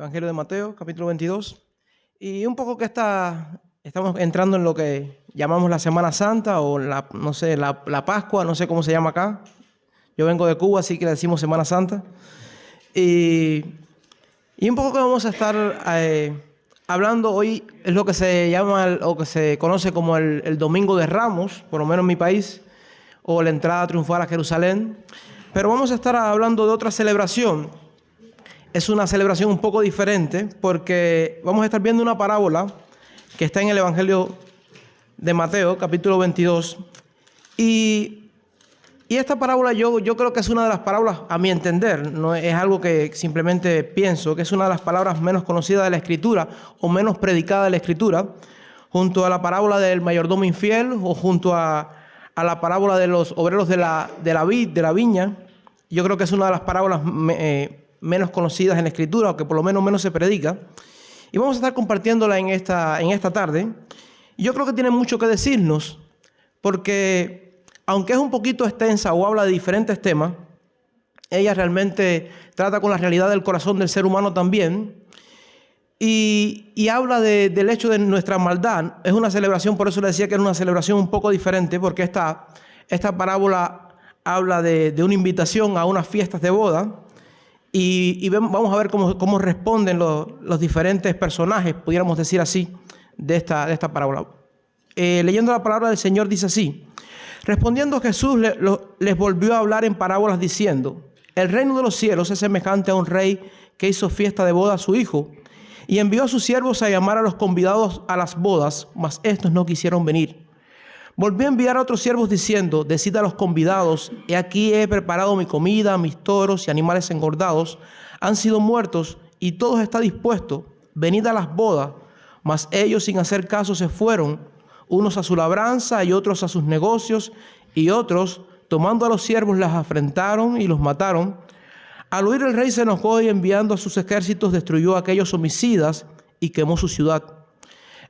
Evangelio de Mateo, capítulo 22. Y un poco que estamos entrando en lo que llamamos la Semana Santa o la Pascua, no sé cómo se llama acá. Yo vengo de Cuba, así que le decimos Semana Santa. Y un poco que vamos a estar hablando hoy es lo que se llama o que se conoce como el Domingo de Ramos, por lo menos en mi país, o la entrada triunfal a Jerusalén. Pero vamos a estar hablando de otra celebración. Es una celebración un poco diferente porque vamos a estar viendo una parábola que está en el Evangelio de Mateo, capítulo 22. Y esta parábola yo creo que es una de las parábolas, a mi entender, no es algo que simplemente pienso, que es una de las palabras menos conocidas de la Escritura o menos predicada de la Escritura, junto a la parábola del mayordomo infiel o junto a la parábola de los obreros de la viña. Yo creo que es una de las parábolas menos conocidas en la Escritura, o que por lo menos se predica. Y vamos a estar compartiéndola en esta tarde. Y yo creo que tiene mucho que decirnos, porque aunque es un poquito extensa o habla de diferentes temas, ella realmente trata con la realidad del corazón del ser humano también. Y habla del hecho de nuestra maldad. Es una celebración, por eso le decía que era una celebración un poco diferente, porque esta parábola habla de una invitación a unas fiestas de boda. Y vamos a ver cómo responden los diferentes personajes, pudiéramos decir así, de esta parábola. Leyendo la palabra del Señor dice así: respondiendo Jesús les volvió a hablar en parábolas diciendo: el reino de los cielos es semejante a un rey que hizo fiesta de boda a su hijo, y envió a sus siervos a llamar a los convidados a las bodas, mas estos no quisieron venir. Volvió a enviar a otros siervos diciendo: decid a los convidados, he aquí he preparado mi comida, mis toros y animales engordados han sido muertos y todo está dispuesto, venid a las bodas. Mas ellos sin hacer caso se fueron, unos a su labranza y otros a sus negocios, y otros, tomando a los siervos, las afrentaron y los mataron. Al oír el rey se enojó y enviando a sus ejércitos destruyó a aquellos homicidas y quemó su ciudad.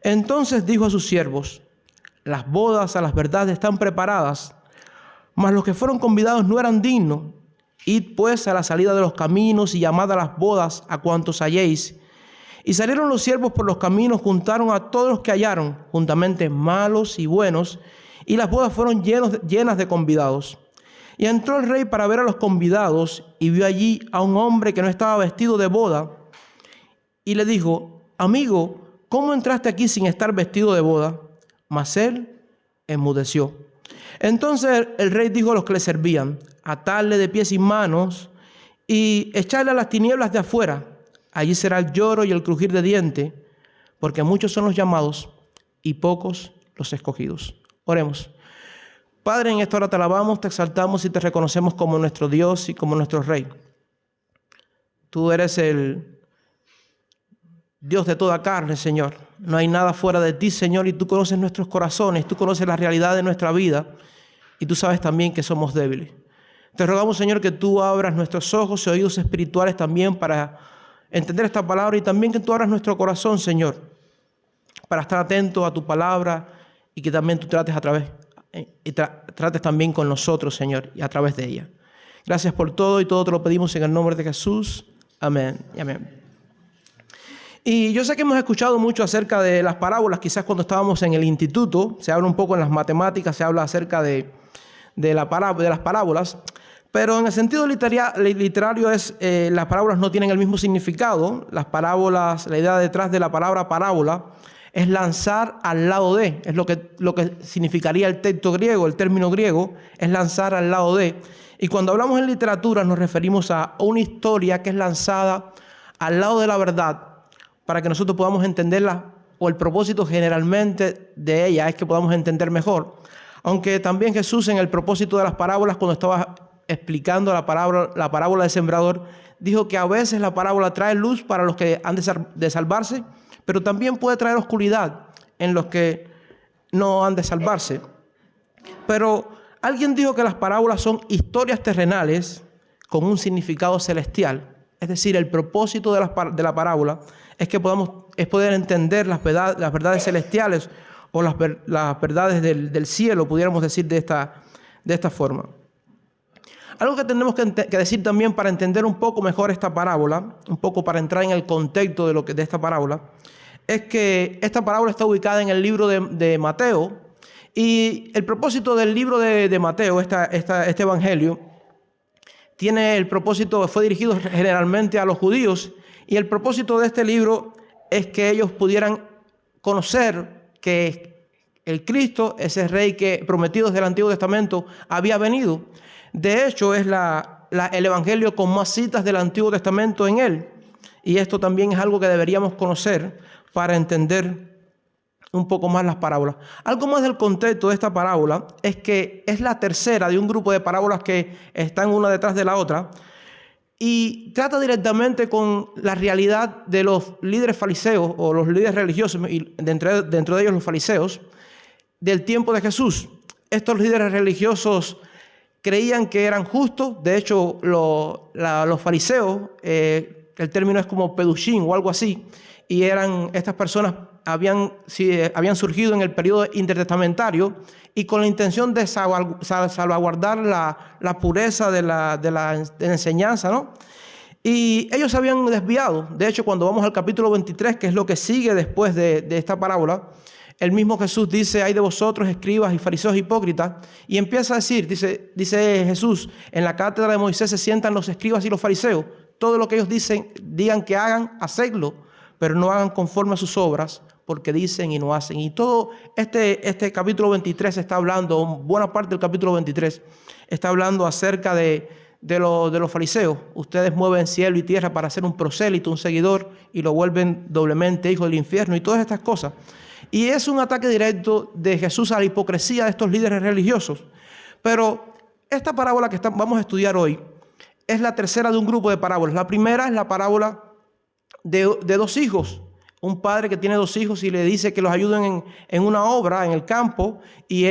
Entonces dijo a sus siervos: las bodas a las verdades están preparadas, mas los que fueron convidados no eran dignos. Id pues a la salida de los caminos y llamad a las bodas a cuantos halléis. Y salieron los siervos por los caminos, juntaron a todos los que hallaron, juntamente malos y buenos, y las bodas fueron llenas de convidados. Y entró el rey para ver a los convidados, y vio allí a un hombre que no estaba vestido de boda, y le dijo: amigo, ¿cómo entraste aquí sin estar vestido de boda? Mas él enmudeció. Entonces el rey dijo a los que le servían: atadle de pies y manos y echarle a las tinieblas de afuera. Allí será el lloro y el crujir de dientes, porque muchos son los llamados y pocos los escogidos. Oremos. Padre, en esta hora te alabamos, te exaltamos y te reconocemos como nuestro Dios y como nuestro Rey. Tú eres el Dios de toda carne, Señor. No hay nada fuera de ti, Señor, y tú conoces nuestros corazones, tú conoces la realidad de nuestra vida y tú sabes también que somos débiles. Te rogamos, Señor, que tú abras nuestros ojos y oídos espirituales también para entender esta palabra, y también que tú abras nuestro corazón, Señor, para estar atento a tu palabra y que también tú trates trates también con nosotros, Señor, y a través de ella. Gracias por todo, y todo te lo pedimos en el nombre de Jesús. Amén y amén. Y yo sé que hemos escuchado mucho acerca de las parábolas. Quizás cuando estábamos en el instituto se habla un poco en las matemáticas, se habla acerca de las parábolas, pero en el sentido literario las parábolas no tienen el mismo significado. Las parábolas, la idea detrás de la palabra parábola es lanzar al lado de, es lo que significaría el texto griego, el término griego es lanzar al lado de. Y cuando hablamos en literatura nos referimos a una historia que es lanzada al lado de la verdad, para que nosotros podamos entenderla, o el propósito generalmente de ella es que podamos entender mejor. Aunque también Jesús, en el propósito de las parábolas, cuando estaba explicando la parábola del sembrador, dijo que a veces la parábola trae luz para los que han de salvarse, pero también puede traer oscuridad en los que no han de salvarse. Pero alguien dijo que las parábolas son historias terrenales con un significado celestial. Es decir, el propósito de la parábola es poder entender las verdades celestiales o las verdades del cielo, pudiéramos decir de esta forma. Algo que tenemos que decir también para entender un poco mejor esta parábola, un poco para entrar en el contexto de esta parábola, es que esta parábola está ubicada en el libro de Mateo, y el propósito del libro de Mateo, este evangelio, tiene el propósito, fue dirigido generalmente a los judíos, y el propósito de este libro es que ellos pudieran conocer que el Cristo, ese rey que prometido desde el Antiguo Testamento, había venido. De hecho, es el evangelio con más citas del Antiguo Testamento en él. Y esto también es algo que deberíamos conocer para entender un poco más las parábolas. Algo más del contexto de esta parábola es que es la tercera de un grupo de parábolas que están una detrás de la otra, y trata directamente con la realidad de los líderes fariseos o los líderes religiosos, y dentro de ellos los fariseos, del tiempo de Jesús. Estos líderes religiosos creían que eran justos. De hecho, los fariseos, el término es como pedushim o algo así, y estas personas habían surgido en el periodo intertestamentario y con la intención de salvaguardar la pureza de la enseñanza, ¿no? Y ellos se habían desviado. De hecho, cuando vamos al capítulo 23, que es lo que sigue después de esta parábola, el mismo Jesús dice: "Ay de vosotros, escribas y fariseos hipócritas", y empieza a decir, dice Jesús: "En la cátedra de Moisés se sientan los escribas y los fariseos. Todo lo que ellos digan que hagan, hacedlo, pero no hagan conforme a sus obras, porque dicen y no hacen". Y todo este capítulo 23 está hablando, buena parte del capítulo 23, está hablando acerca de los fariseos. Ustedes mueven cielo y tierra para hacer un prosélito, un seguidor, y lo vuelven doblemente hijo del infierno, y todas estas cosas. Y es un ataque directo de Jesús a la hipocresía de estos líderes religiosos. Pero esta parábola que vamos a estudiar hoy es la tercera de un grupo de parábolas. La primera es la parábola de dos hijos. Un padre que tiene dos hijos y le dice que los ayuden en una obra en el campo, y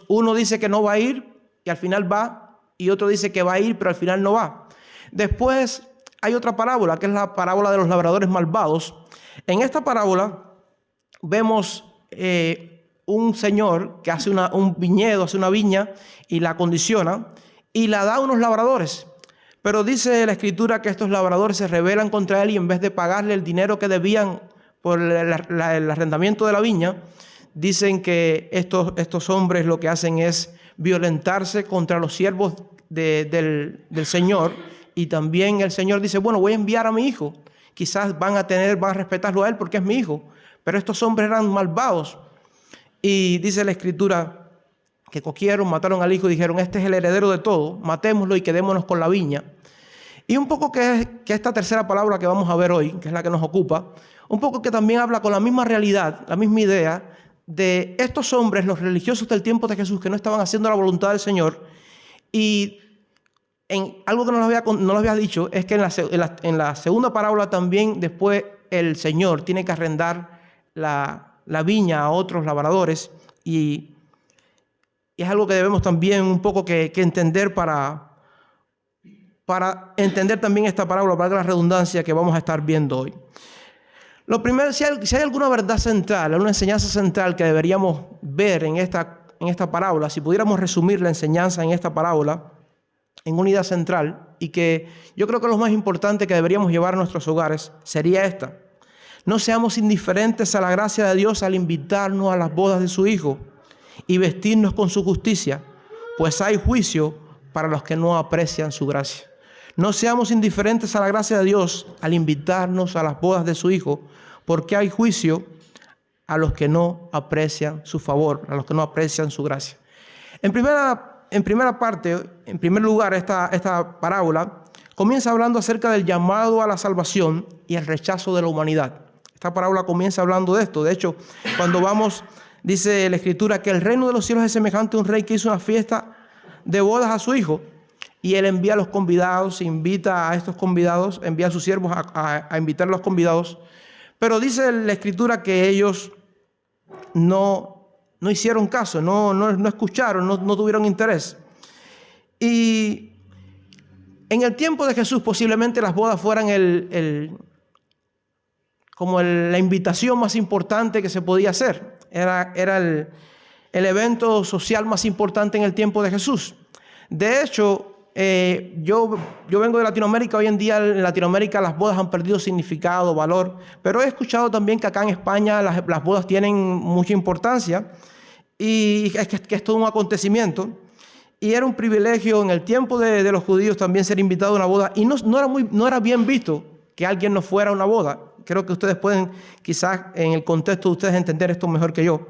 uno dice que no va a ir y al final va, y otro dice que va a ir pero al final no va. Después hay otra parábola, que es la parábola de los labradores malvados. En esta parábola vemos un señor que hace un viñedo, hace una viña y la acondiciona y la da a unos labradores. Pero dice la Escritura que estos labradores se rebelan contra él, y en vez de pagarle el dinero que debían por el arrendamiento de la viña, dicen que estos hombres lo que hacen es violentarse contra los siervos del Señor. Y también el Señor dice: bueno, voy a enviar a mi hijo. Quizás van a respetarlo a él porque es mi hijo. Pero estos hombres eran malvados. Y dice la Escritura que cogieron, mataron al hijo y dijeron: este es el heredero de todo, matémoslo y quedémonos con la viña. Y un poco que esta tercera palabra que vamos a ver hoy, que es la que nos ocupa, un poco que también habla con la misma realidad, la misma idea de estos hombres, los religiosos del tiempo de Jesús, que no estaban haciendo la voluntad del Señor. Y en algo que no lo había dicho es que en la segunda parábola también después el Señor tiene que arrendar la viña a otros labradores, y es algo que debemos también un poco que entender para entender también esta parábola, para la redundancia que vamos a estar viendo hoy. Lo primero, si hay alguna verdad central, alguna enseñanza central que deberíamos ver en esta parábola, si pudiéramos resumir la enseñanza en esta parábola en una idea central, y que yo creo que lo más importante que deberíamos llevar a nuestros hogares, sería esta: no seamos indiferentes a la gracia de Dios al invitarnos a las bodas de su Hijo y vestirnos con su justicia, pues hay juicio para los que no aprecian su gracia. No seamos indiferentes a la gracia de Dios al invitarnos a las bodas de su Hijo, porque hay juicio a los que no aprecian su favor, a los que no aprecian su gracia. En primer lugar, esta parábola comienza hablando acerca del llamado a la salvación y el rechazo de la humanidad. Esta parábola comienza hablando de esto. De hecho, cuando dice la Escritura que el reino de los cielos es semejante a un rey que hizo una fiesta de bodas a su hijo, y él envía a los convidados, invita a estos convidados, envía a sus siervos a invitar a los convidados. Pero dice la Escritura que ellos no hicieron caso, no escucharon, no tuvieron interés. Y en el tiempo de Jesús posiblemente las bodas fueran la invitación más importante que se podía hacer. Era el evento social más importante en el tiempo de Jesús. De hecho, yo vengo de Latinoamérica. Hoy en día en Latinoamérica las bodas han perdido significado, valor, pero he escuchado también que acá en España las bodas tienen mucha importancia y que es todo un acontecimiento. Y era un privilegio en el tiempo de los judíos también ser invitado a una boda, y no era bien visto que alguien no fuera a una boda. Creo que ustedes pueden, quizás en el contexto de ustedes, entender esto mejor que yo.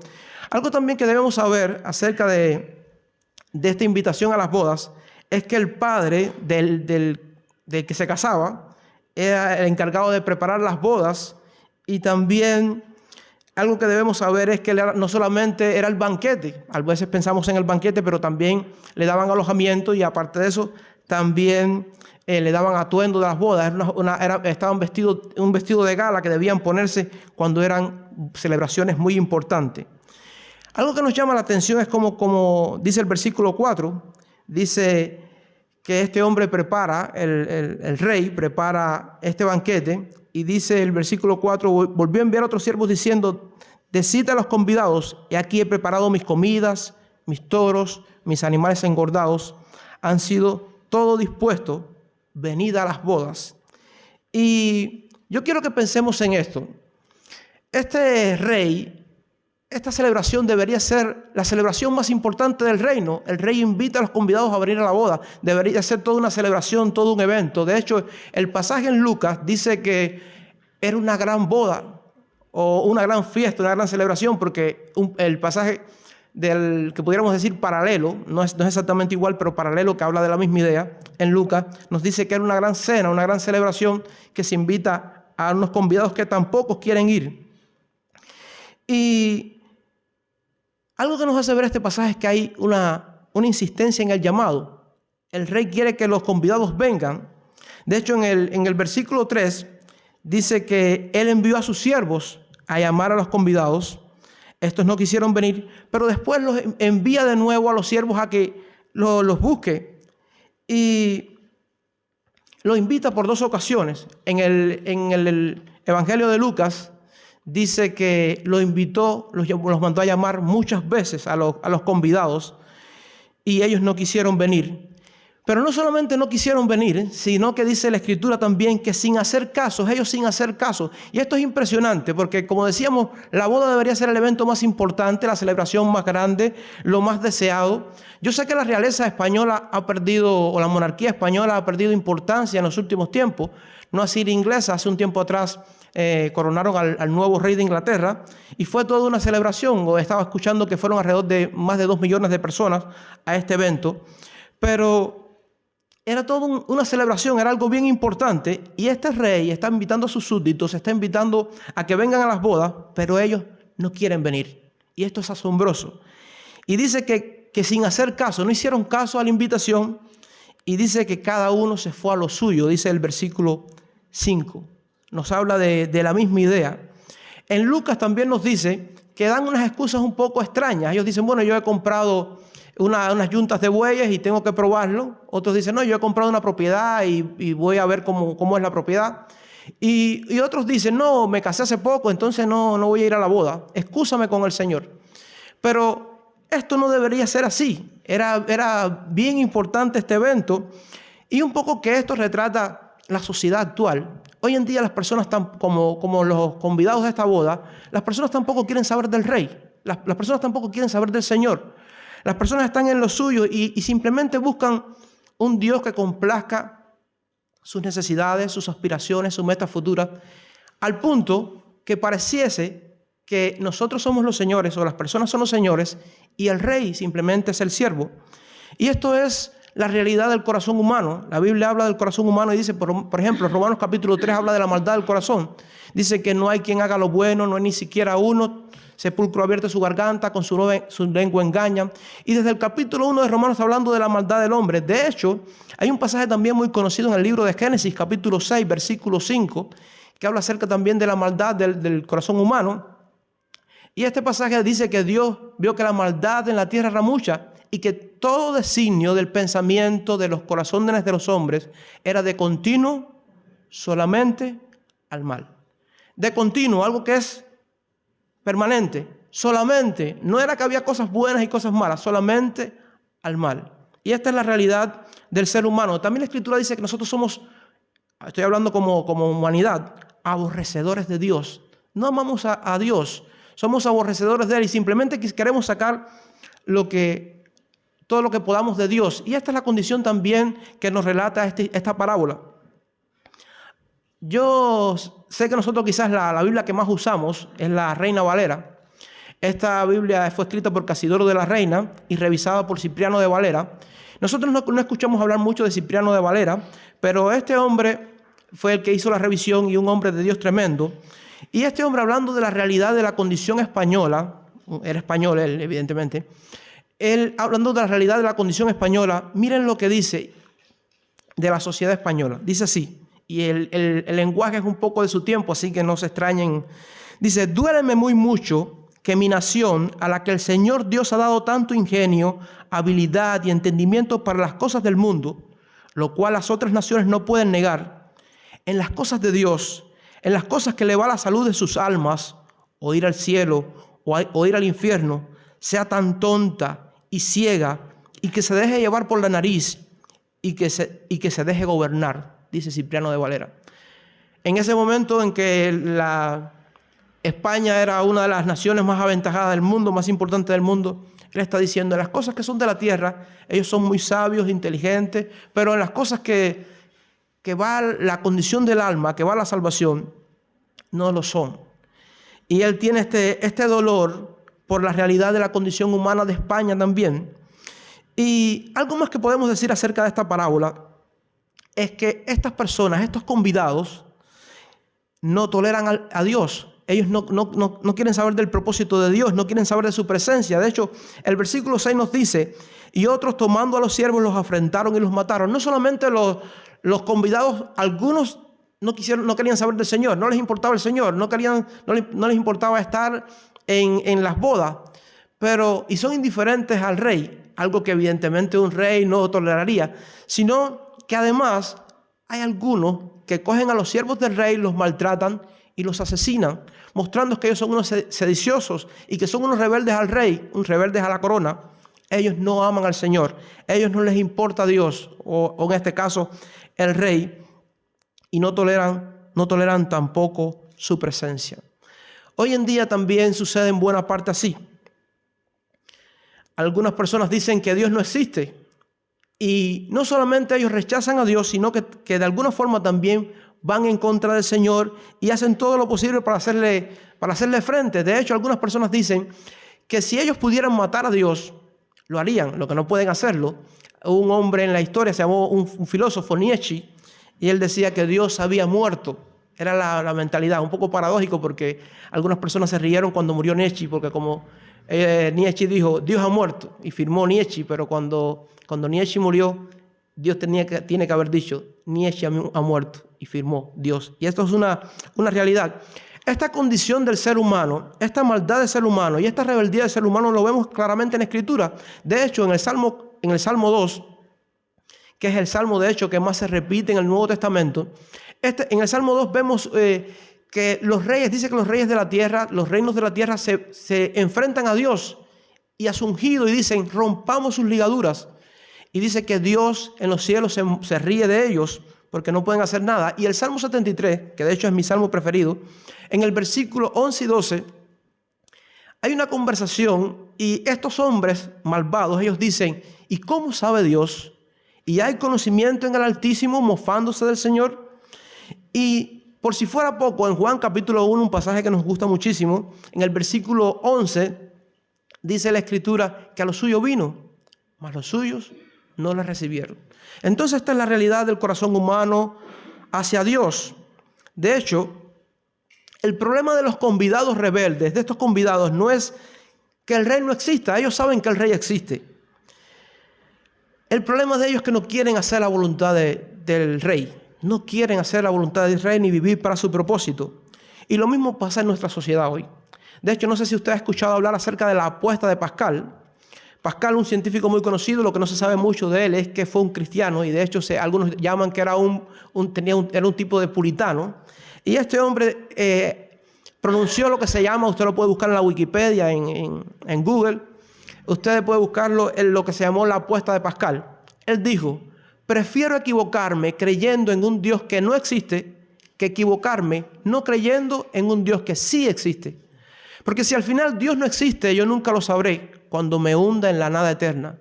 Algo también que debemos saber acerca de esta invitación a las bodas es que el padre del que se casaba era el encargado de preparar las bodas, y también algo que debemos saber es que no solamente era el banquete. A veces pensamos en el banquete, pero también le daban alojamiento, y aparte de eso también le daban atuendo de las bodas. Estaban vestidos un vestido de gala que debían ponerse cuando eran celebraciones muy importantes. Algo que nos llama la atención es como dice el versículo 4, dice que este hombre prepara, el rey prepara este banquete, y dice el versículo 4, volvió a enviar a otros siervos diciendo, decid a los convidados, he aquí he preparado mis comidas, mis toros, mis animales engordados, han sido todo dispuesto, venid a las bodas. Y yo quiero que pensemos en esto. Este rey, esta celebración debería ser la celebración más importante del reino. El rey invita a los convidados a venir a la boda. Debería ser toda una celebración, todo un evento. De hecho, el pasaje en Lucas dice que era una gran boda o una gran fiesta, una gran celebración, porque el pasaje del que pudiéramos decir paralelo, no es exactamente igual, pero paralelo, que habla de la misma idea, en Lucas, nos dice que era una gran cena, una gran celebración, que se invita a unos convidados que tampoco quieren ir. Y algo que nos hace ver este pasaje es que hay una insistencia en el llamado. El rey quiere que los convidados vengan. De hecho, en el versículo 3 dice que él envió a sus siervos a llamar a los convidados. Estos no quisieron venir, pero después los envía de nuevo a los siervos a que los busque. Y lo invita por 2 ocasiones. En el Evangelio de Lucas dice que lo invitó, los mandó a llamar muchas veces a los convidados, y ellos no quisieron venir. Pero no solamente no quisieron venir, sino que dice la Escritura también que sin hacer caso, ellos sin hacer caso. Y esto es impresionante porque, como decíamos, la boda debería ser el evento más importante, la celebración más grande, lo más deseado. Yo sé que la realeza española ha perdido, o la monarquía española ha perdido importancia en los últimos tiempos. No así la inglesa. Hace un tiempo atrás coronaron al nuevo rey de Inglaterra, y fue toda una celebración. Estaba escuchando que fueron alrededor de más de 2 millones de personas a este evento. Pero era toda una celebración, era algo bien importante, y este rey está invitando a sus súbditos, está invitando a que vengan a las bodas, pero ellos no quieren venir. Y esto es asombroso. Y dice que sin hacer caso, no hicieron caso a la invitación, y dice que cada uno se fue a lo suyo, dice el versículo 5. Nos habla de la misma idea. En Lucas también nos dice que dan unas excusas un poco extrañas. Ellos dicen, bueno, yo he comprado unas yuntas de bueyes y tengo que probarlo. Otros dicen, no, yo he comprado una propiedad y voy a ver cómo es la propiedad. Y otros dicen, no, me casé hace poco, entonces no voy a ir a la boda. Excúsame con el Señor. Pero esto no debería ser así. Era bien importante este evento, y un poco que esto retrata la sociedad actual. Hoy en día las personas, como los convidados de esta boda, las personas tampoco quieren saber del rey. Las personas tampoco quieren saber del Señor. Las personas están en lo suyo y simplemente buscan un Dios que complazca sus necesidades, sus aspiraciones, sus metas futuras, al punto que pareciese que nosotros somos los señores, o las personas son los señores, y el rey simplemente es el siervo. Y esto es la realidad del corazón humano. La Biblia habla del corazón humano y dice, por ejemplo, Romanos capítulo 3 habla de la maldad del corazón. Dice que no hay quien haga lo bueno, no hay ni siquiera uno. Sepulcro abierto su garganta, con su lengua engañan. Y desde el capítulo 1 de Romanos está hablando de la maldad del hombre. De hecho, hay un pasaje también muy conocido en el libro de Génesis, capítulo 6, versículo 5, que habla acerca también de la maldad del corazón humano. Y este pasaje dice que Dios vio que la maldad en la tierra era mucha, y que todo designio del pensamiento de los corazones de los hombres era de continuo solamente al mal. De continuo, algo que es permanente, solamente. No era que había cosas buenas y cosas malas, solamente al mal. Y esta es la realidad del ser humano. También la Escritura dice que nosotros somos, estoy hablando como humanidad, aborrecedores de Dios. No amamos a Dios, somos aborrecedores de Él y simplemente queremos sacar todo lo que podamos de Dios. Y esta es la condición también que nos relata esta parábola. Yo sé que nosotros quizás la Biblia que más usamos es la Reina Valera. Esta Biblia fue escrita por Casidoro de la Reina y revisada por Cipriano de Valera. Nosotros no escuchamos hablar mucho de Cipriano de Valera, pero este hombre fue el que hizo la revisión y un hombre de Dios tremendo. Y este hombre, hablando de la realidad de la condición española, era español él, evidentemente, él hablando de la realidad de la condición española, miren lo que dice de la sociedad española. Dice así, y el lenguaje es un poco de su tiempo, así que no se extrañen. Dice: duéleme muy mucho que mi nación, a la que el Señor Dios ha dado tanto ingenio, habilidad y entendimiento para las cosas del mundo, lo cual las otras naciones no pueden negar, en las cosas de Dios, en las cosas que le va la salud de sus almas, o ir al cielo o ir al infierno, sea tan tonta y ciega y que se deje llevar por la nariz y que se deje gobernar, dice Cipriano de Valera. En ese momento en que España era una de las naciones más aventajadas del mundo, más importantes del mundo, él está diciendo: las cosas que son de la tierra, ellos son muy sabios, inteligentes, pero en las cosas que va la condición del alma, que va la salvación, no lo son. Y él tiene este dolor por la realidad de la condición humana de España también. Y algo más que podemos decir acerca de esta parábola es que estas personas, estos convidados, no toleran a Dios. Ellos no quieren saber del propósito de Dios, no quieren saber de su presencia. De hecho, el versículo 6 nos dice: y otros, tomando a los siervos, los afrentaron y los mataron. No solamente los convidados, algunos no querían saber del Señor, no les importaba el Señor, no les importaba estar en las bodas, y son indiferentes al rey, algo que evidentemente un rey no toleraría, sino que además hay algunos que cogen a los siervos del rey, los maltratan y los asesinan, mostrando que ellos son unos sediciosos y que son unos rebeldes al rey, unos rebeldes a la corona. Ellos no aman al Señor, a ellos no les importa Dios, o en este caso el rey, y no toleran tampoco su presencia. Hoy en día también sucede en buena parte así. Algunas personas dicen que Dios no existe, y no solamente ellos rechazan a Dios, sino que de alguna forma también van en contra del Señor y hacen todo lo posible para hacerle frente. De hecho, algunas personas dicen que si ellos pudieran matar a Dios, lo harían, lo que no pueden hacerlo. Un hombre en la historia se llamó un filósofo, Nietzsche, y él decía que Dios había muerto. Era la mentalidad, un poco paradójico, porque algunas personas se rieron cuando murió Nietzsche, porque como Nietzsche dijo: Dios ha muerto, y firmó Nietzsche, pero cuando Nietzsche murió, Dios tiene que haber dicho: Nietzsche ha muerto, y firmó Dios. Y esto es una realidad. Esta condición del ser humano, esta maldad del ser humano y esta rebeldía del ser humano lo vemos claramente en la Escritura. De hecho, en el Salmo 2, que es el salmo de hecho que más se repite en el Nuevo Testamento, en el Salmo 2 vemos que los reyes, dice que los reyes de la tierra, los reinos de la tierra se enfrentan a Dios y a su ungido y dicen: rompamos sus ligaduras. Y dice que Dios en los cielos se ríe de ellos porque no pueden hacer nada. Y el Salmo 73, que de hecho es mi salmo preferido, en el versículo 11 y 12, hay una conversación y estos hombres malvados, ellos dicen: ¿y cómo sabe Dios? Y hay conocimiento en el Altísimo, mofándose del Señor. Y por si fuera poco, en Juan capítulo 1, un pasaje que nos gusta muchísimo, en el versículo 11, dice la Escritura que a los suyos vino, mas los suyos no le recibieron. Entonces esta es la realidad del corazón humano hacia Dios. De hecho, el problema de los convidados rebeldes, de estos convidados, no es que el rey no exista. Ellos saben que el rey existe. El problema de ellos es que no quieren hacer la voluntad del rey. No quieren hacer la voluntad del rey ni vivir para su propósito. Y lo mismo pasa en nuestra sociedad hoy. De hecho, no sé si usted ha escuchado hablar acerca de la apuesta de Pascal. Pascal, un científico muy conocido, lo que no se sabe mucho de él es que fue un cristiano y de hecho algunos llaman que era un tipo de puritano. Y este hombre pronunció lo que se llama, usted lo puede buscar en la Wikipedia, en Google, usted puede buscarlo en lo que se llamó la apuesta de Pascal. Él dijo: prefiero equivocarme creyendo en un Dios que no existe que equivocarme no creyendo en un Dios que sí existe. Porque si al final Dios no existe, yo nunca lo sabré cuando me hunda en la nada eterna.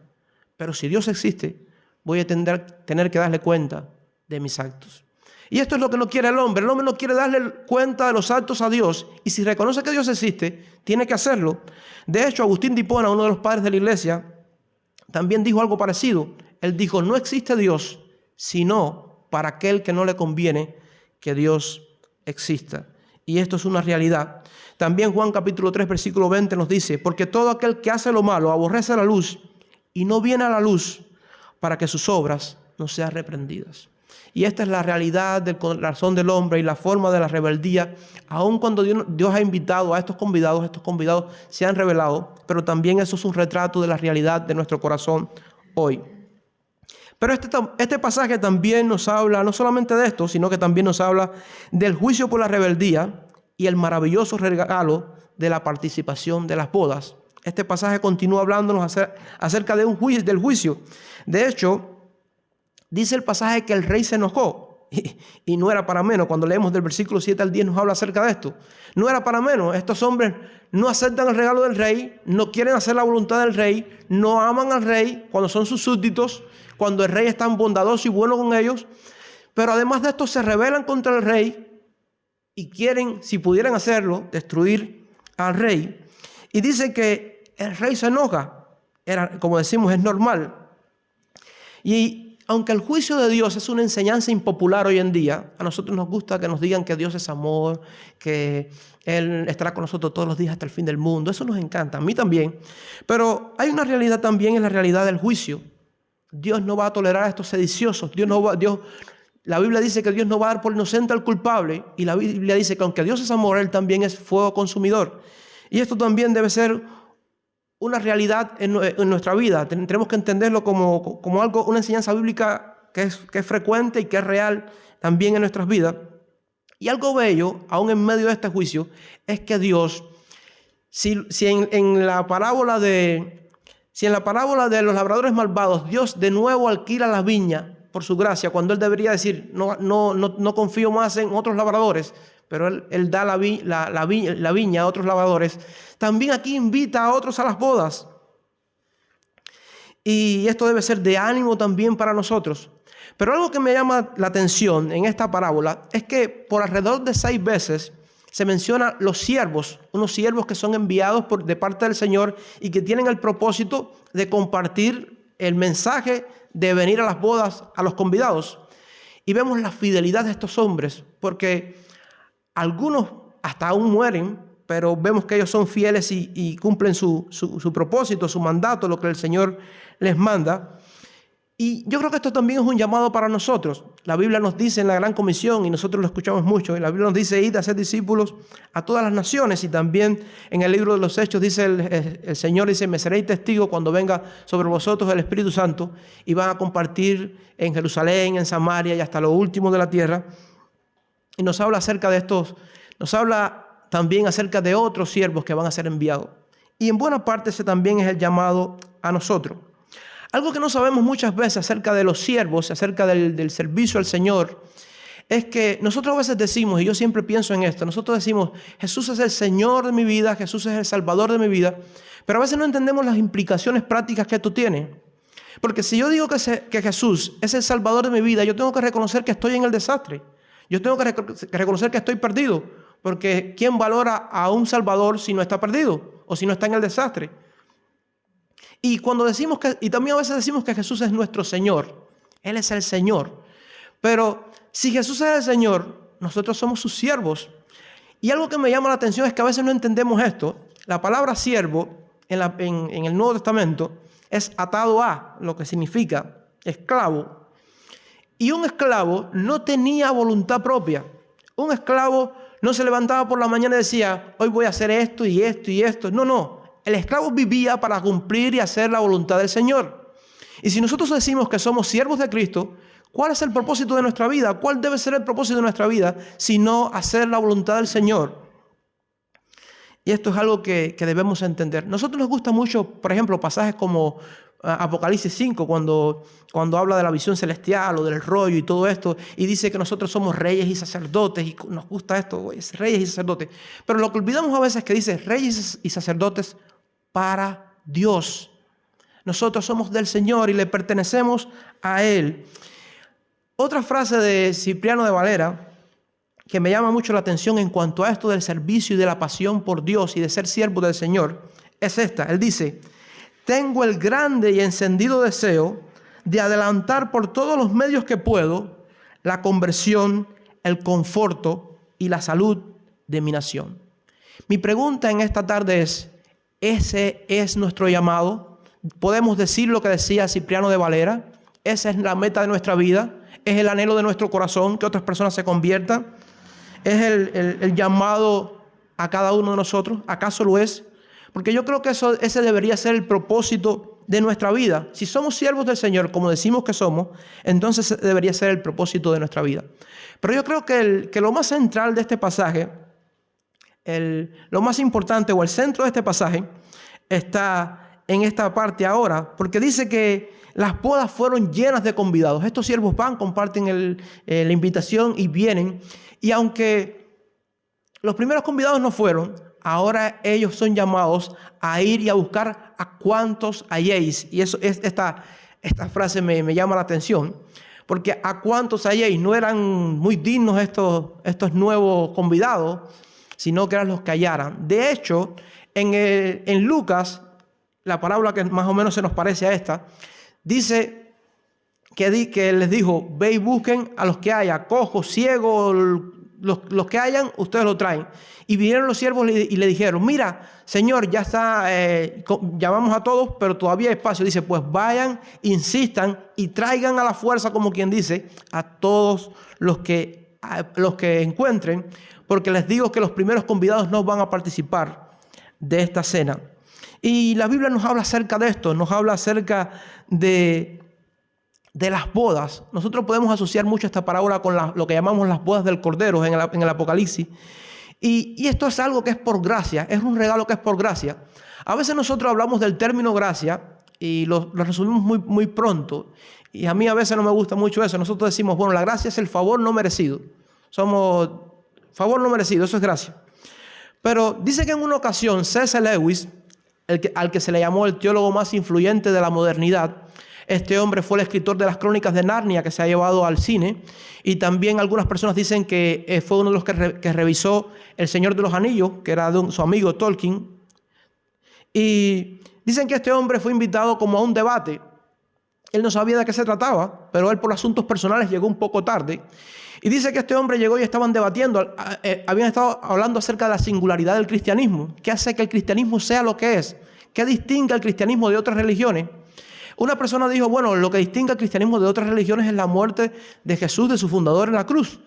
Pero si Dios existe, voy a tener que darle cuenta de mis actos. Y esto es lo que no quiere el hombre. El hombre no quiere darle cuenta de los actos a Dios. Y si reconoce que Dios existe, tiene que hacerlo. De hecho, Agustín de Hipona, uno de los padres de la iglesia, también dijo algo parecido. Él dijo: no existe Dios, sino para aquel que no le conviene que Dios exista. Y esto es una realidad. También Juan capítulo 3, versículo 20 nos dice: porque todo aquel que hace lo malo aborrece la luz y no viene a la luz para que sus obras no sean reprendidas. Y esta es la realidad del corazón del hombre y la forma de la rebeldía. Aun cuando Dios ha invitado a estos convidados se han revelado, pero también eso es un retrato de la realidad de nuestro corazón hoy. Pero este pasaje también nos habla no solamente de esto, sino que también nos habla del juicio por la rebeldía y el maravilloso regalo de la participación de las bodas. Este pasaje continúa hablándonos acerca de del juicio. De hecho, dice el pasaje que el rey se enojó. Y no era para menos. Cuando leemos del versículo 7 al 10 nos habla acerca de esto. No era para menos. Estos hombres no aceptan el regalo del rey, no quieren hacer la voluntad del rey, no aman al rey cuando son sus súbditos, cuando el rey es tan bondadoso y bueno con ellos. Pero además de esto se rebelan contra el rey y quieren, si pudieran hacerlo, destruir al rey. Y dice que el rey se enoja. Como decimos, es normal. Y aunque el juicio de Dios es una enseñanza impopular hoy en día, a nosotros nos gusta que nos digan que Dios es amor, que Él estará con nosotros todos los días hasta el fin del mundo. Eso nos encanta, a mí también. Pero hay una realidad también, es la realidad del juicio. Dios no va a tolerar a estos sediciosos. La Biblia dice que Dios no va a dar por inocente al culpable. Y la Biblia dice que aunque Dios es amor, Él también es fuego consumidor. Y esto también debe ser una realidad en nuestra vida. Tenemos que entenderlo como algo, una enseñanza bíblica que es frecuente y que es real también en nuestras vidas. Y algo bello, aún en medio de este juicio, es que Dios, si en la parábola de los labradores malvados, Dios de nuevo alquila la viña por su gracia, cuando Él debería decir: no confío más en otros labradores, pero Él da la viña a otros labradores. También aquí invita a otros a las bodas. Y esto debe ser de ánimo también para nosotros. Pero algo que me llama la atención en esta parábola es que por alrededor de 6 veces se menciona los siervos, unos siervos que son enviados de parte del Señor y que tienen el propósito de compartir el mensaje de venir a las bodas a los convidados. Y vemos la fidelidad de estos hombres, porque algunos hasta aún mueren, pero vemos que ellos son fieles y cumplen su propósito, su mandato, lo que el Señor les manda. Y yo creo que esto también es un llamado para nosotros. La Biblia nos dice en la Gran Comisión, y nosotros lo escuchamos mucho, y la Biblia nos dice: id a hacer discípulos a todas las naciones. Y también en el libro de los Hechos dice el Señor, dice: me seréis testigos cuando venga sobre vosotros el Espíritu Santo, y van a compartir en Jerusalén, en Samaria y hasta lo último de la tierra. Y nos habla acerca de estos, nos habla también acerca de otros siervos que van a ser enviados. Y en buena parte ese también es el llamado a nosotros. Algo que no sabemos muchas veces acerca de los siervos, acerca del servicio al Señor, es que nosotros a veces decimos, y yo siempre pienso en esto, nosotros decimos: Jesús es el Señor de mi vida, Jesús es el Salvador de mi vida, pero a veces no entendemos las implicaciones prácticas que esto tiene. Porque si yo digo que Jesús es el Salvador de mi vida, yo tengo que reconocer que estoy en el desastre. Yo tengo que reconocer que estoy perdido, porque ¿quién valora a un Salvador si no está perdido o si no está en el desastre? Y también a veces decimos que Jesús es nuestro Señor. Él es el Señor. Pero si Jesús es el Señor, nosotros somos sus siervos. Y algo que me llama la atención es que a veces no entendemos esto. La palabra siervo en el Nuevo Testamento es atado a, lo que significa esclavo. Y un esclavo no tenía voluntad propia. Un esclavo no se levantaba por la mañana y decía: hoy voy a hacer esto y esto y esto. No. El esclavo vivía para cumplir y hacer la voluntad del Señor. Y si nosotros decimos que somos siervos de Cristo, ¿cuál es el propósito de nuestra vida? ¿Cuál debe ser el propósito de nuestra vida? Sino hacer la voluntad del Señor. Y esto es algo que debemos entender. Nosotros nos gusta mucho, por ejemplo, pasajes como Apocalipsis 5, cuando habla de la visión celestial o del rollo y todo esto, y dice que nosotros somos reyes y sacerdotes, y nos gusta esto, es reyes y sacerdotes. Pero lo que olvidamos a veces es que dice reyes y sacerdotes para Dios. Nosotros somos del Señor y le pertenecemos a Él. Otra frase de Cipriano de Valera que me llama mucho la atención en cuanto a esto del servicio y de la pasión por Dios y de ser siervo del Señor es esta. Él dice: tengo el grande y encendido deseo de adelantar por todos los medios que puedo la conversión, el conforto y la salud de mi nación. Mi pregunta en esta tarde es: ¿ese es nuestro llamado? ¿Podemos decir lo que decía Cipriano de Valera? ¿Esa es la meta de nuestra vida? ¿Es el anhelo de nuestro corazón que otras personas se conviertan? ¿Es el llamado a cada uno de nosotros? ¿Acaso lo es? Porque yo creo que ese debería ser el propósito de nuestra vida. Si somos siervos del Señor, como decimos que somos, entonces debería ser el propósito de nuestra vida. Pero yo creo que lo más central de este pasaje, lo más importante o el centro de este pasaje está en esta parte ahora, porque dice que las bodas fueron llenas de convidados. Estos siervos van, comparten la invitación y vienen. Y aunque los primeros convidados no fueron, ahora ellos son llamados a ir y a buscar a cuantos halléis. Y esta frase me llama la atención, porque a cuantos halléis no eran muy dignos estos nuevos convidados, sino que eran los que hallaran. De hecho, en Lucas, la parábola que más o menos se nos parece a esta, dice que les dijo: ve y busquen a los que haya, cojos, ciegos, los que hayan, ustedes lo traen. Y vinieron los siervos y le dijeron: mira, Señor, ya está, llamamos a todos, pero todavía hay espacio. Dice: pues vayan, insistan y traigan a la fuerza, como quien dice, a todos los que encuentren, porque les digo que los primeros convidados no van a participar de esta cena. Y la Biblia nos habla acerca de esto, nos habla acerca de las bodas. Nosotros podemos asociar mucho esta parábola con lo que llamamos las bodas del Cordero en el Apocalipsis. Y esto es algo que es por gracia, es un regalo que es por gracia. A veces nosotros hablamos del término gracia y lo resumimos muy, muy pronto. Y a mí a veces no me gusta mucho eso. Nosotros decimos: bueno, la gracia es el favor no merecido. Somos favor no merecido, eso es gracia. Pero dice que en una ocasión C.S. Lewis, al que se le llamó el teólogo más influyente de la modernidad, este hombre fue el escritor de las Crónicas de Narnia, que se ha llevado al cine, y también algunas personas dicen que fue uno de los que revisó El Señor de los Anillos, que era de su amigo Tolkien. Y dicen que este hombre fue invitado como a un debate. Él no sabía de qué se trataba, pero él por asuntos personales llegó un poco tarde. Y dice que este hombre llegó y estaban debatiendo, habían estado hablando acerca de la singularidad del cristianismo. ¿Qué hace que el cristianismo sea lo que es? ¿Qué distingue al cristianismo de otras religiones? Una persona dijo: bueno, lo que distingue al cristianismo de otras religiones es la muerte de Jesús, de su fundador, en la cruz.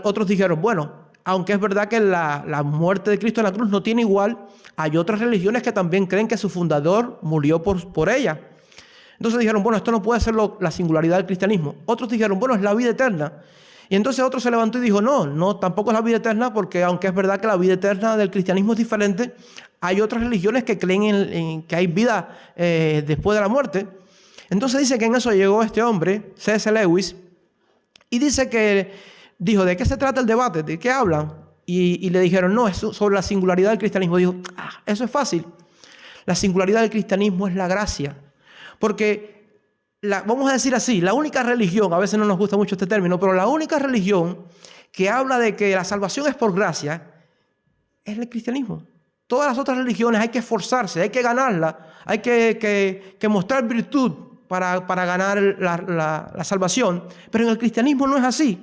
Otros dijeron: bueno, aunque es verdad que la muerte de Cristo en la cruz no tiene igual, hay otras religiones que también creen que su fundador murió por ella. Entonces dijeron: bueno, esto no puede ser la singularidad del cristianismo. Otros dijeron: bueno, es la vida eterna. Y entonces otro se levantó y dijo: no, tampoco es la vida eterna, porque aunque es verdad que la vida eterna del cristianismo es diferente, hay otras religiones que creen en que hay vida después de la muerte. Entonces dice que en eso llegó este hombre, C.S. Lewis, y dice que dijo: ¿de qué se trata el debate? ¿De qué hablan? Y le dijeron: no, es sobre la singularidad del cristianismo. Dijo: eso es fácil. La singularidad del cristianismo es la gracia. Porque, vamos a decir así, la única religión, a veces no nos gusta mucho este término, pero la única religión que habla de que la salvación es por gracia es el cristianismo. Todas las otras religiones hay que esforzarse, hay que ganarla, hay que mostrar virtud para ganar la salvación. Pero en el cristianismo no es así.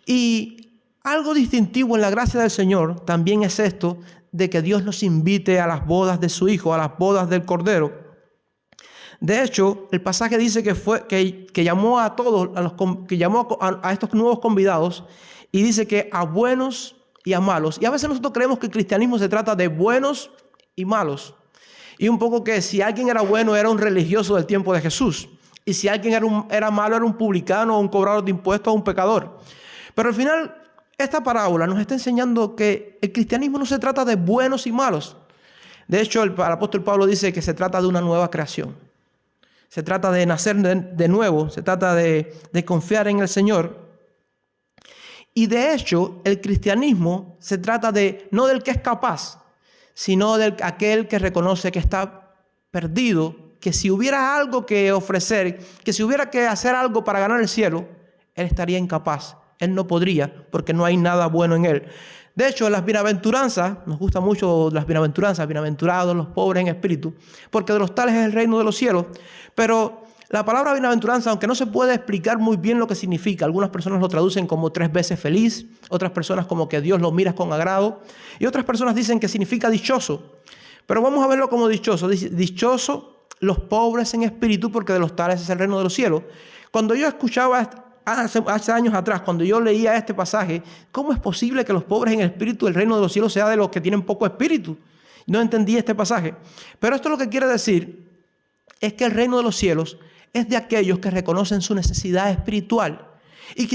Y algo distintivo en la gracia del Señor también es esto, de que Dios nos invite a las bodas de su Hijo, a las bodas del Cordero. De hecho, el pasaje dice que llamó a todos, que llamó a estos nuevos convidados, y dice que a buenos y a malos. Y a veces nosotros creemos que el cristianismo se trata de buenos y malos. Y un poco que si alguien era bueno, era un religioso del tiempo de Jesús. Y si alguien era malo, era un publicano, un cobrador de impuestos, un pecador. Pero al final, esta parábola nos está enseñando que el cristianismo no se trata de buenos y malos. De hecho, el apóstol Pablo dice que se trata de una nueva creación. Se trata de nacer de nuevo, se trata de confiar en el Señor. Y de hecho, el cristianismo se trata no del que es capaz, sino de aquel que reconoce que está perdido, que si hubiera algo que ofrecer, que si hubiera que hacer algo para ganar el cielo, él estaría incapaz. Él no podría, porque no hay nada bueno en él. De hecho, las bienaventuranzas, nos gustan mucho las bienaventuranzas, bienaventurados los pobres en espíritu, porque de los tales es el reino de los cielos. Pero la palabra bienaventuranza, aunque no se puede explicar muy bien lo que significa, algunas personas lo traducen como 3 veces feliz, otras personas como que Dios lo mira con agrado, y otras personas dicen que significa dichoso. Pero vamos a verlo como dichoso. Dichoso los pobres en espíritu, porque de los tales es el reino de los cielos. Cuando yo escuchaba hace años atrás, cuando yo leía este pasaje, ¿cómo es posible que los pobres en el espíritu, el reino de los cielos, sea de los que tienen poco espíritu? No entendí este pasaje. Pero esto lo que quiere decir es que el reino de los cielos es de aquellos que reconocen su necesidad espiritual y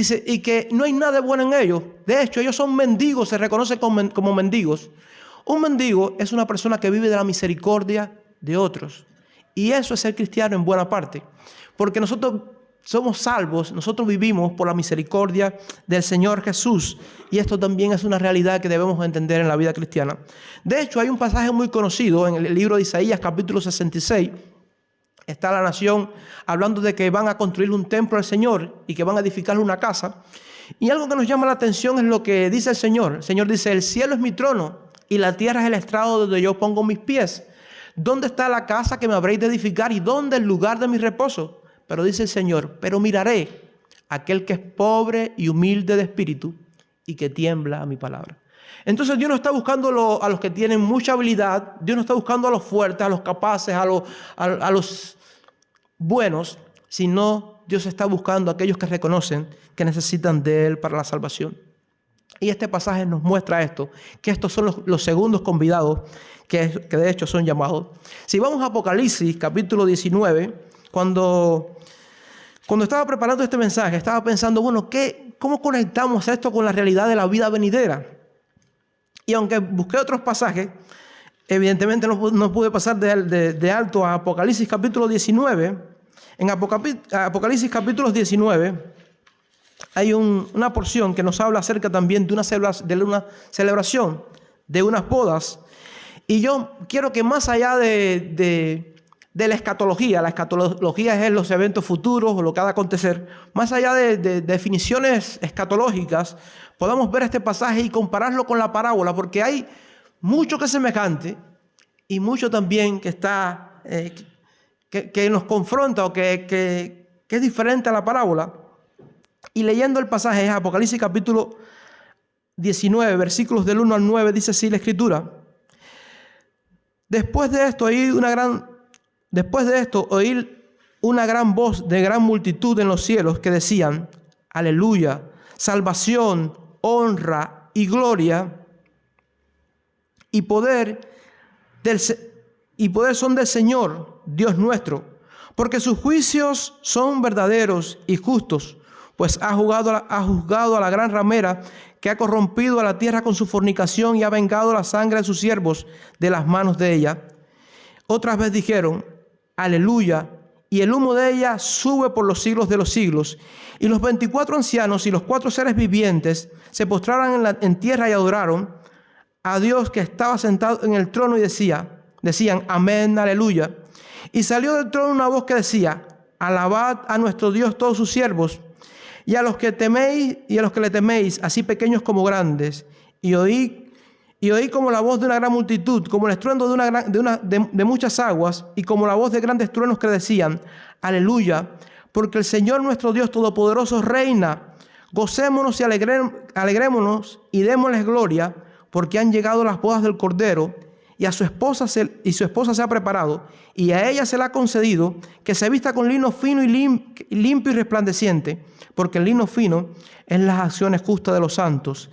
que no hay nada bueno en ellos. De hecho, ellos son mendigos, se reconocen como mendigos. Un mendigo es una persona que vive de la misericordia de otros. Y eso es ser cristiano en buena parte. Porque nosotros somos salvos, nosotros vivimos por la misericordia del Señor Jesús. Y esto también es una realidad que debemos entender en la vida cristiana. De hecho, hay un pasaje muy conocido en el libro de Isaías, capítulo 66. Está la nación hablando de que van a construir un templo al Señor y que van a edificarle una casa. Y algo que nos llama la atención es lo que dice el Señor. El Señor dice, el cielo es mi trono y la tierra es el estrado donde yo pongo mis pies. ¿Dónde está la casa que me habréis de edificar y dónde el lugar de mi reposo? Pero dice el Señor, pero miraré a aquel que es pobre y humilde de espíritu y que tiembla a mi palabra. Entonces Dios no está buscando a los que tienen mucha habilidad, Dios no está buscando a los fuertes, a los capaces, a los buenos, sino Dios está buscando a aquellos que reconocen que necesitan de Él para la salvación. Y este pasaje nos muestra esto, que estos son los segundos convidados que de hecho son llamados. Si vamos a Apocalipsis, capítulo 19, cuando estaba preparando este mensaje, estaba pensando, bueno, ¿cómo conectamos esto con la realidad de la vida venidera? Y aunque busqué otros pasajes, evidentemente no pude pasar de alto a Apocalipsis capítulo 19. En Apocalipsis capítulo 19 hay una porción que nos habla acerca también de una celebración, de unas bodas. Y yo quiero que más allá de la escatología es los eventos futuros o lo que ha de acontecer, más allá de definiciones escatológicas, podamos ver este pasaje y compararlo con la parábola, porque hay mucho que es semejante y mucho también que está que nos confronta o que es diferente a la parábola. Y leyendo el pasaje, es Apocalipsis capítulo 19, versículos del 1 al 9, dice así la Escritura. Después de esto, oí una gran voz de gran multitud en los cielos que decían, aleluya, salvación, honra y gloria y poder son del Señor, Dios nuestro, porque sus juicios son verdaderos y justos, pues ha juzgado a la gran ramera que ha corrompido a la tierra con su fornicación y ha vengado la sangre de sus siervos de las manos de ella. Otras veces dijeron, aleluya, y el humo de ella sube por los siglos de los siglos. Y los 24 ancianos y los 4 seres vivientes se postraron en tierra y adoraron a Dios que estaba sentado en el trono y decían, amén, aleluya. Y salió del trono una voz que decía, alabad a nuestro Dios todos sus siervos, y a los que teméis y a los que le teméis, así pequeños como grandes. Y oí como la voz de una gran multitud, como el estruendo de muchas aguas, y como la voz de grandes truenos que decían, aleluya, porque el Señor nuestro Dios Todopoderoso reina. Gocémonos y alegrémonos y démosles gloria, porque han llegado las bodas del Cordero, y su esposa se ha preparado, y a ella se le ha concedido que se vista con lino fino y limpio y resplandeciente, porque el lino fino es las acciones justas de los santos.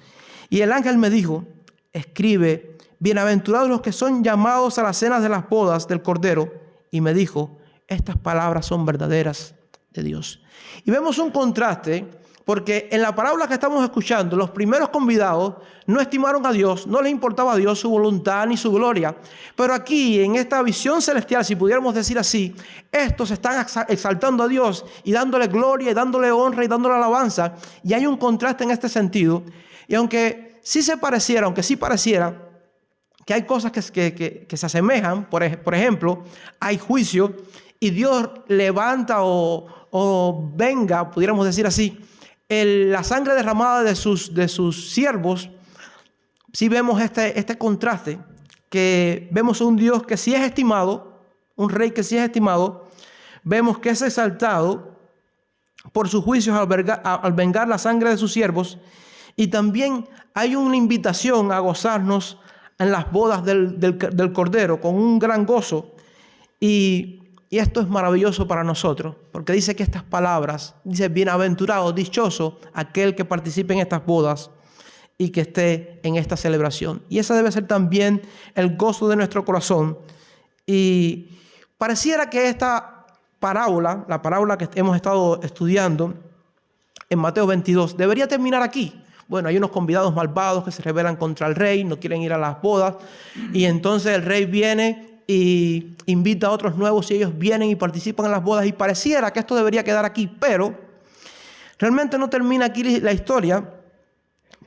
Y el ángel me dijo, escribe, bienaventurados los que son llamados a las cenas de las bodas del Cordero. Y me dijo, estas palabras son verdaderas de Dios. Y vemos un contraste, Porque en la parábola que estamos escuchando, los primeros convidados no estimaron a Dios, no les importaba a Dios su voluntad ni su gloria. Pero aquí, en esta visión celestial, si pudiéramos decir así, estos están exaltando a Dios y dándole gloria y dándole honra y dándole alabanza. Y hay un contraste en este sentido. Y aunque sí pareciera que hay cosas que se asemejan, por ejemplo, hay juicio y Dios levanta o venga, pudiéramos decir así, la sangre derramada de sus siervos. Sí vemos este contraste, que vemos un Dios que sí es estimado, un rey que sí es estimado, vemos que es exaltado por sus juicios al vengar la sangre de sus siervos, y también hay una invitación a gozarnos en las bodas del Cordero con un gran gozo. Y esto es maravilloso para nosotros, porque dice que estas palabras, dice: bienaventurado, dichoso aquel que participe en estas bodas y que esté en esta celebración. Y ese debe ser también el gozo de nuestro corazón. Y pareciera que esta parábola, la parábola que hemos estado estudiando en Mateo 22, debería terminar aquí. Bueno, hay unos convidados malvados que se rebelan contra el rey, no quieren ir a las bodas, y entonces el rey viene y invita a otros nuevos y ellos vienen y participan en las bodas, y pareciera que esto debería quedar aquí, pero realmente no termina aquí la historia,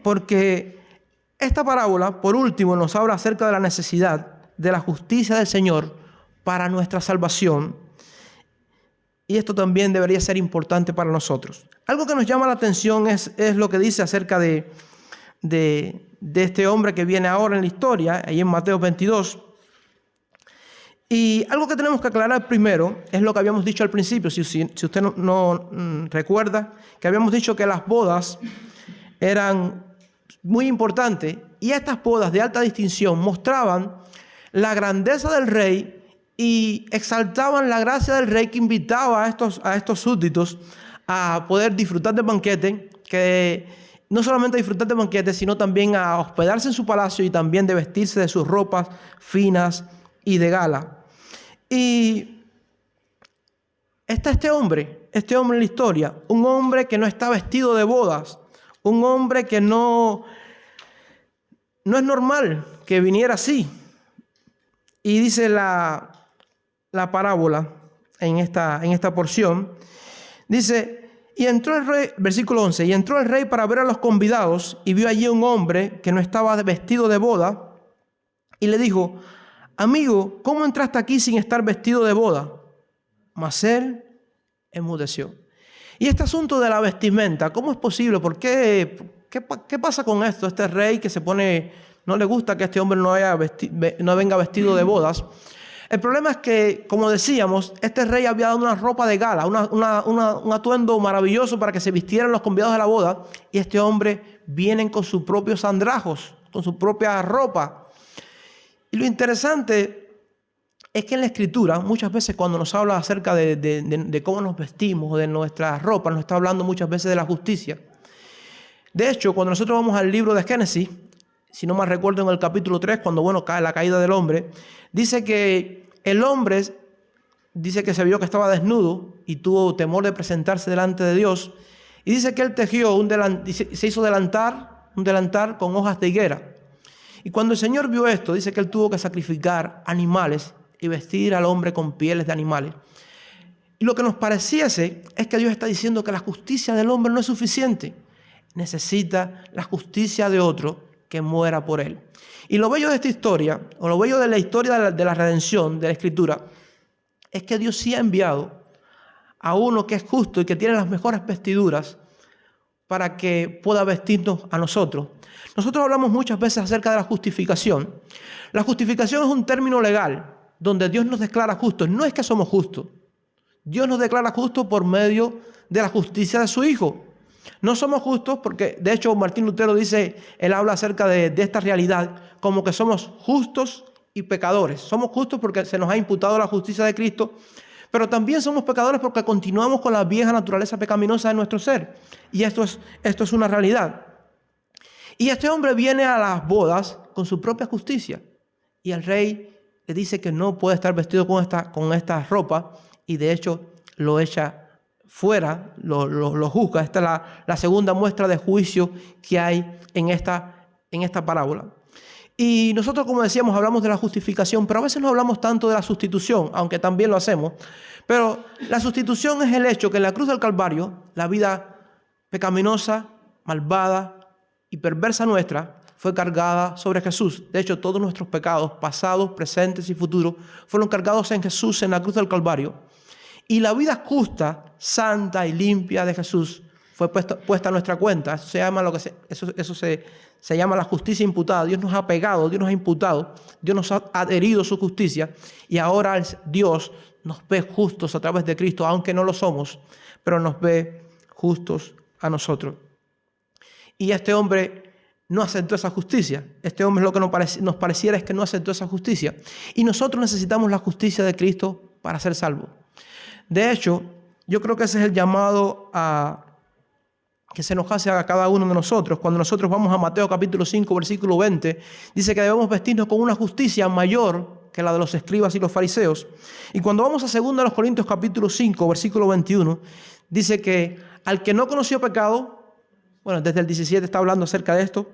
porque esta parábola, por último, nos habla acerca de la necesidad de la justicia del Señor para nuestra salvación, y esto también debería ser importante para nosotros. Algo que nos llama la atención es lo que dice acerca de este hombre que viene ahora en la historia, ahí en Mateo 22. Y algo que tenemos que aclarar primero es lo que habíamos dicho al principio. Si usted no recuerda, que habíamos dicho que las bodas eran muy importantes, y estas bodas de alta distinción mostraban la grandeza del rey y exaltaban la gracia del rey, que invitaba a estos súbditos a poder disfrutar del banquete, que no solamente disfrutar del banquete, sino también a hospedarse en su palacio y también de vestirse de sus ropas finas y de gala. Y está este hombre en la historia, un hombre que no está vestido de bodas, un hombre que no es normal que viniera así. Y dice la parábola en esta porción, dice: y entró el rey, versículo 11, y entró el rey para ver a los convidados, y vio allí un hombre que no estaba vestido de boda, y le dijo: amigo, ¿cómo entraste aquí sin estar vestido de boda? Mas él enmudeció. Y este asunto de la vestimenta, ¿cómo es posible? ¿Por qué? ¿Qué pasa con esto? Este rey que se pone, no le gusta que este hombre no venga vestido de bodas. El problema es que, como decíamos, este rey había dado una ropa de gala, un atuendo maravilloso para que se vistieran los convidados de la boda, y este hombre viene con sus propios andrajos, con su propia ropa. Y lo interesante es que en la Escritura, muchas veces cuando nos habla acerca de cómo nos vestimos, de nuestra ropa, nos está hablando muchas veces de la justicia. De hecho, cuando nosotros vamos al libro de Génesis, si no mal recuerdo, en el capítulo 3, cuando cae la caída del hombre, dice que el hombre, dice que se vio que estaba desnudo y tuvo temor de presentarse delante de Dios, y dice que él tejió se hizo un delantal con hojas de higuera. Y cuando el Señor vio esto, dice que él tuvo que sacrificar animales y vestir al hombre con pieles de animales. Y lo que nos pareciese es que Dios está diciendo que la justicia del hombre no es suficiente. Necesita la justicia de otro que muera por él. Y lo bello de esta historia, o lo bello de la historia de la redención de la Escritura, es que Dios sí ha enviado a uno que es justo y que tiene las mejores vestiduras para que pueda vestirnos a nosotros. Nosotros hablamos muchas veces acerca de la justificación. La justificación es un término legal donde Dios nos declara justos. No es que somos justos. Dios nos declara justos por medio de la justicia de su Hijo. No somos justos porque, de hecho, Martín Lutero dice, él habla acerca de esta realidad como que somos justos y pecadores. Somos justos porque se nos ha imputado la justicia de Cristo, pero también somos pecadores porque continuamos con la vieja naturaleza pecaminosa de nuestro ser. Y esto es una realidad. Y este hombre viene a las bodas con su propia justicia. Y el rey le dice que no puede estar vestido con esta ropa, y de hecho lo echa fuera lo juzga. Esta es la segunda muestra de juicio que hay en esta parábola. Y nosotros, como decíamos, hablamos de la justificación, pero a veces no hablamos tanto de la sustitución, aunque también lo hacemos. Pero la sustitución es el hecho que en la cruz del Calvario, la vida pecaminosa, malvada y perversa nuestra fue cargada sobre Jesús. De hecho, todos nuestros pecados, pasados, presentes y futuros, fueron cargados en Jesús en la cruz del Calvario. Y la vida justa, santa y limpia de Jesús fue puesta a nuestra cuenta. Eso se llama la justicia imputada. Dios nos ha pegado, Dios nos ha imputado, Dios nos ha adherido su justicia, y ahora Dios nos ve justos a través de Cristo, aunque no lo somos, pero nos ve justos a nosotros. Y este hombre no aceptó esa justicia. Este hombre, lo que nos pareciera es que no aceptó esa justicia. Y nosotros necesitamos la justicia de Cristo para ser salvos. De hecho, yo creo que ese es el llamado que se nos hace a cada uno de nosotros. Cuando nosotros vamos a Mateo capítulo 5, versículo 20, dice que debemos vestirnos con una justicia mayor que la de los escribas y los fariseos. Y cuando vamos a 2 Corintios capítulo 5, versículo 21, dice que al que no conoció pecado, bueno, desde el 17 está hablando acerca de esto,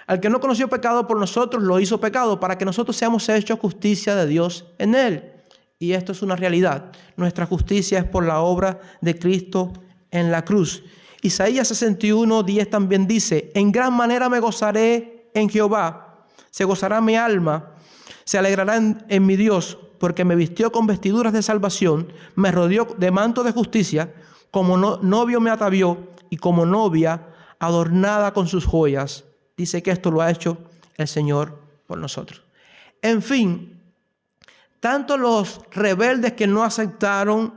al que no conoció pecado por nosotros lo hizo pecado para que nosotros seamos hechos justicia de Dios en él. Y esto es una realidad. Nuestra justicia es por la obra de Cristo en la cruz. Isaías 61:10 también dice: en gran manera me gozaré en Jehová, se gozará mi alma, se alegrará en mi Dios, porque me vistió con vestiduras de salvación, me rodeó de manto de justicia, como novio me atavió y como novia adornada con sus joyas. Dice que esto lo ha hecho el Señor por nosotros. En fin, tanto los rebeldes que no aceptaron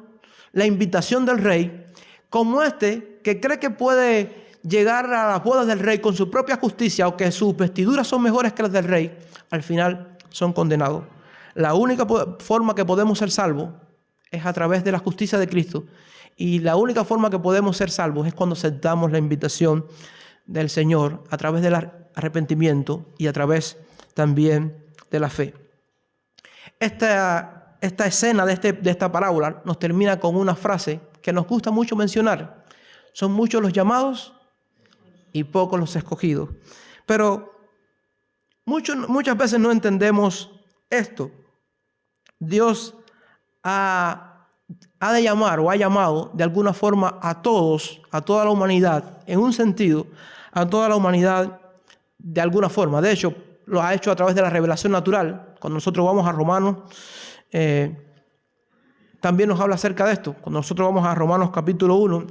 la invitación del rey, como este que cree que puede llegar a las bodas del rey con su propia justicia o que sus vestiduras son mejores que las del rey, al final son condenados. La única forma que podemos ser salvos es a través de la justicia de Cristo, y la única forma que podemos ser salvos es cuando aceptamos la invitación del Señor a través del arrepentimiento y a través también de la fe. Esta escena de esta parábola nos termina con una frase que nos gusta mucho mencionar: son muchos los llamados y pocos los escogidos. Pero muchas veces no entendemos esto. Dios ha de llamar o ha llamado de alguna forma a todos, a toda la humanidad, en un sentido, a toda la humanidad de alguna forma. De hecho, lo ha hecho a través de la revelación natural. Cuando nosotros vamos a Romanos, también nos habla acerca de esto. Cuando nosotros vamos a Romanos capítulo 1,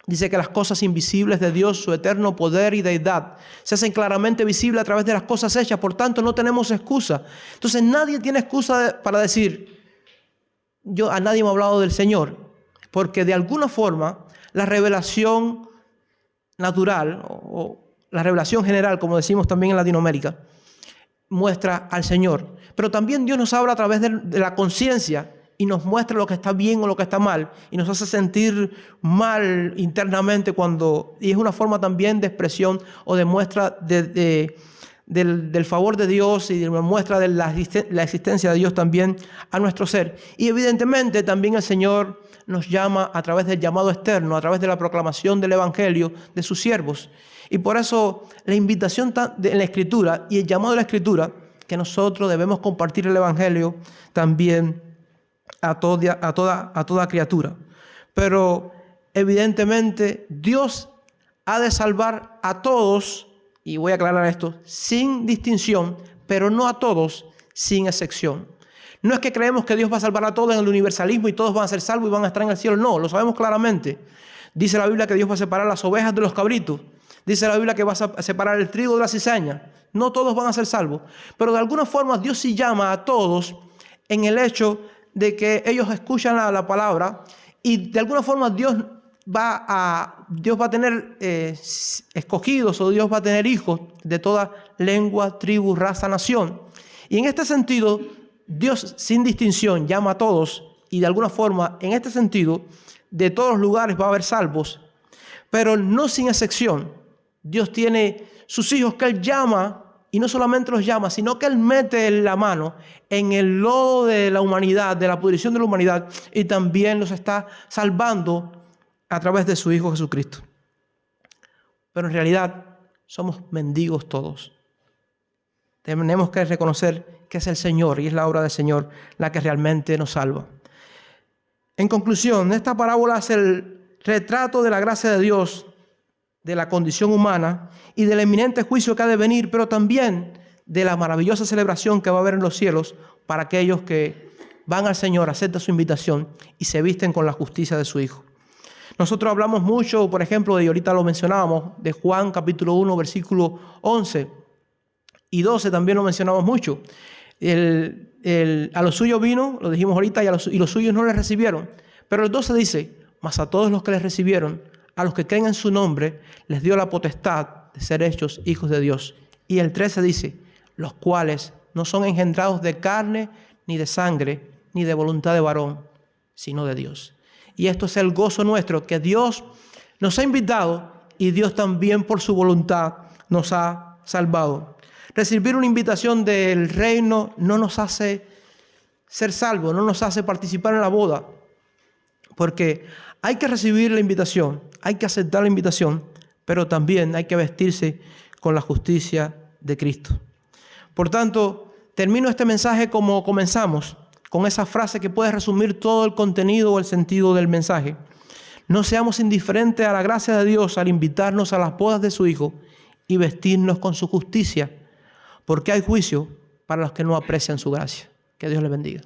dice que las cosas invisibles de Dios, su eterno poder y deidad, se hacen claramente visibles a través de las cosas hechas. Por tanto, no tenemos excusa. Entonces, nadie tiene excusa para decir: a nadie me ha hablado del Señor. Porque de alguna forma, la revelación natural o la revelación general, como decimos también en Latinoamérica, muestra al Señor. Pero también Dios nos habla a través de la conciencia y nos muestra lo que está bien o lo que está mal, y nos hace sentir mal internamente y es una forma también de expresión o de muestra del favor de Dios y de muestra de la existencia de Dios también a nuestro ser. Y evidentemente también el Señor nos llama a través del llamado externo, a través de la proclamación del Evangelio de sus siervos. Y por eso la invitación en la Escritura y el llamado de la Escritura, que nosotros debemos compartir el Evangelio también a toda criatura. Pero evidentemente Dios ha de salvar a todos, y voy a aclarar esto, sin distinción, pero no a todos sin excepción. No es que creemos que Dios va a salvar a todos en el universalismo y todos van a ser salvos y van a estar en el cielo. No, lo sabemos claramente. Dice la Biblia que Dios va a separar las ovejas de los cabritos. Dice la Biblia que va a separar el trigo de la cizaña. No todos van a ser salvos. Pero de alguna forma Dios sí llama a todos en el hecho de que ellos escuchan la palabra, y de alguna forma Dios va a tener escogidos, o Dios va a tener hijos de toda lengua, tribu, raza, nación. Y en este sentido, Dios sin distinción llama a todos, y de alguna forma, en este sentido, de todos los lugares va a haber salvos, pero no sin excepción. Dios tiene sus hijos que Él llama, y no solamente los llama, sino que Él mete la mano en el lodo de la humanidad, de la pudrición de la humanidad, y también los está salvando a través de su Hijo Jesucristo. Pero en realidad somos mendigos todos. Tenemos que reconocer que es el Señor y es la obra del Señor la que realmente nos salva. En conclusión, esta parábola es el retrato de la gracia de Dios, de la condición humana y del eminente juicio que ha de venir, pero también de la maravillosa celebración que va a haber en los cielos para aquellos que van al Señor, aceptan su invitación y se visten con la justicia de su Hijo. Nosotros hablamos mucho, por ejemplo, y ahorita lo mencionábamos, de Juan capítulo 1, versículo 11 y 12 también lo mencionamos mucho. A los suyos vino, lo dijimos ahorita, y los suyos no les recibieron. Pero el 12 dice, mas a todos los que les recibieron, a los que creen en su nombre, les dio la potestad de ser hechos hijos de Dios. Y el 13 dice, los cuales no son engendrados de carne, ni de sangre, ni de voluntad de varón, sino de Dios. Y esto es el gozo nuestro, que Dios nos ha invitado y Dios también por su voluntad nos ha salvado. Recibir una invitación del reino no nos hace ser salvos, no nos hace participar en la boda, porque hay que recibir la invitación, hay que aceptar la invitación, pero también hay que vestirse con la justicia de Cristo. Por tanto, termino este mensaje como comenzamos, con esa frase que puede resumir todo el contenido o el sentido del mensaje. No seamos indiferentes a la gracia de Dios al invitarnos a las bodas de su Hijo y vestirnos con su justicia, porque hay juicio para los que no aprecian su gracia. Que Dios les bendiga.